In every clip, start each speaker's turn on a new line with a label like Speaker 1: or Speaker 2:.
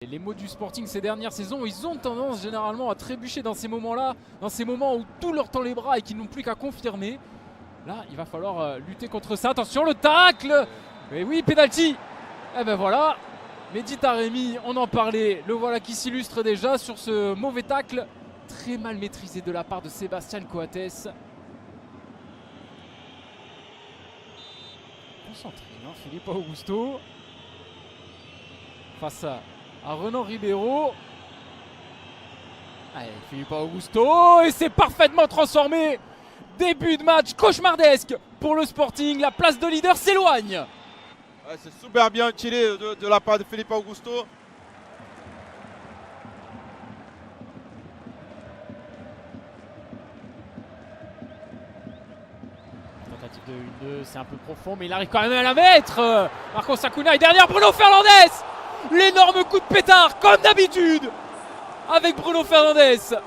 Speaker 1: Les mots du Sporting ces dernières saisons, ils ont tendance généralement à trébucher dans ces moments-là, dans ces moments où tout leur tend les bras et qu'ils n'ont plus qu'à confirmer. Là, il va falloir lutter contre ça. Attention, le tacle! Mais oui, penalty! Et ben voilà, Mehdi Taremi, on en parlait, le voilà qui s'illustre déjà sur ce mauvais tacle. Très mal maîtrisé de la part de Sébastien Coates. Concentré, hein, Philippe Augusto. Face à Renan Ribeiro. Allez, Philippe Augusto, et c'est parfaitement transformé. Début de match cauchemardesque pour le Sporting. La place de leader s'éloigne.
Speaker 2: Ouais, c'est super bien tiré de la part de Philippe Augusto.
Speaker 1: Tentative de 1-2, c'est un peu profond, mais il arrive quand même à la mettre. Marcos Acuna est derrière Bruno Fernandes. L'énorme coup de pétard, comme d'habitude, avec Bruno Fernandes.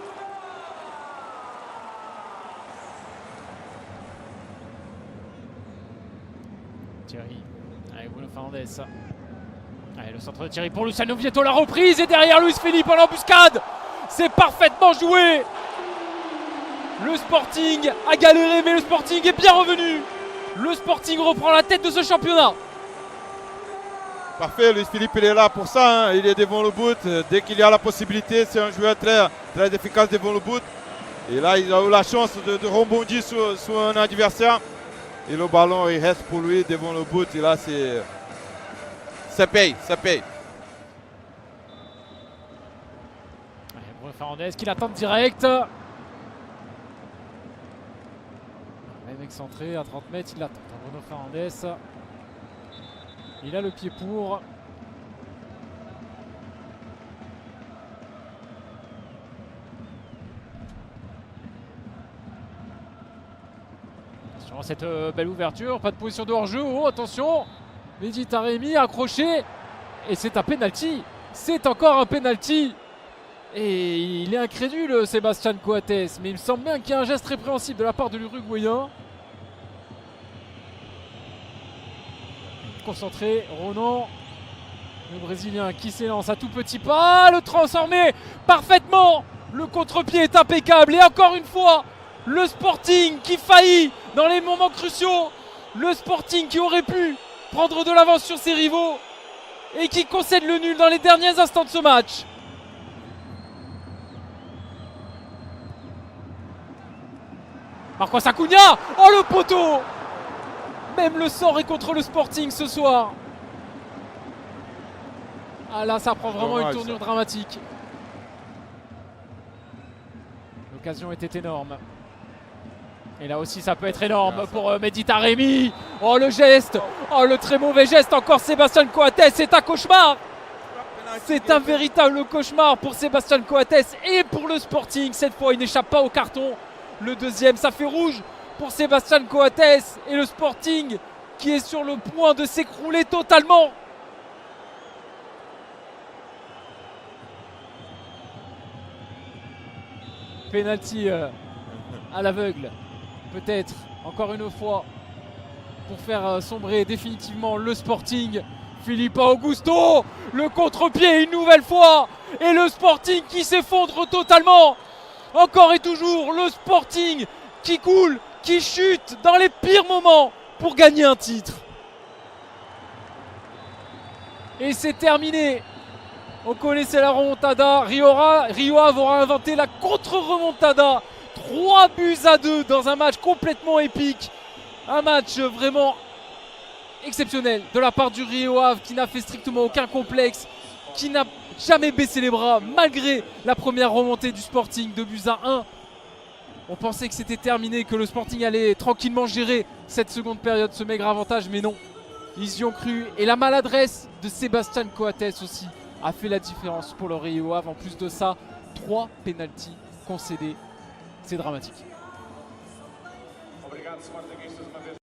Speaker 1: Thierry, avec Bruno Fernandes. Allez, le centre de Thierry pour Luciano Vietto, la reprise, et derrière Luis Felipe en embuscade. C'est parfaitement joué. Le Sporting a galéré, mais le Sporting est bien revenu. Le Sporting reprend la tête de ce championnat.
Speaker 2: Parfait, Luis Felipe il est là pour ça, hein. Il est devant le but. Dès qu'il y a la possibilité, c'est un joueur très efficace devant le but. Et là, il a eu la chance de rebondir sur un adversaire. Et le ballon, il reste pour lui devant le but. Et là, ça paye, ça paye.
Speaker 1: Bruno Fernandes qui l'attend direct. Même excentré à 30 mètres, il l'attend. Bruno Fernandes. Il a le pied pour. Attention à cette belle ouverture. Pas de position de hors-jeu. Oh, attention. Mehdi Taremi accroché. Et c'est un penalty. C'est encore un penalty. Et il est incrédule, Sébastien Coates. Mais il me semble bien qu'il y a un geste répréhensible de la part de l'Uruguayen. Concentré, Ronan, le Brésilien qui s'élance à tout petit pas, le transformé parfaitement. Le contre-pied est impeccable. Et encore une fois, le Sporting qui faillit dans les moments cruciaux. Le Sporting qui aurait pu prendre de l'avance sur ses rivaux et qui concède le nul dans les derniers instants de ce match. Marcos Acuna, oh le poteau! Même le sort est contre le Sporting ce soir. Ah là, ça prend vraiment une tournure dramatique. L'occasion était énorme. Et là aussi, ça peut être énorme pour Mehdi Taremi. Oh le geste, oh le très mauvais geste encore Sébastien Coates. C'est un cauchemar. C'est un véritable cauchemar pour Sébastien Coates et pour le Sporting. Cette fois, il n'échappe pas au carton. Le deuxième, ça fait rouge pour Sébastien Coates et le Sporting qui est sur le point de s'écrouler totalement. Penalty à l'aveugle, peut-être encore une fois pour faire sombrer définitivement le Sporting. Philippe Augusto, le contre-pied une nouvelle fois et le Sporting qui s'effondre totalement. Encore et toujours le Sporting qui coule, qui chute dans les pires moments pour gagner un titre. Et c'est terminé. On connaissait la remontada. Rio Ave aura inventé la contre-remontada. 3-2 dans un match complètement épique. Un match vraiment exceptionnel de la part du Rio Ave qui n'a fait strictement aucun complexe, qui n'a jamais baissé les bras malgré la première remontée du Sporting de buts à 1. On pensait que c'était terminé, que le Sporting allait tranquillement gérer cette seconde période, ce maigre avantage, mais non. Ils y ont cru et la maladresse de Sébastien Coates aussi a fait la différence pour le Rio Ave. En plus de ça, 3 pénaltys concédés. C'est dramatique.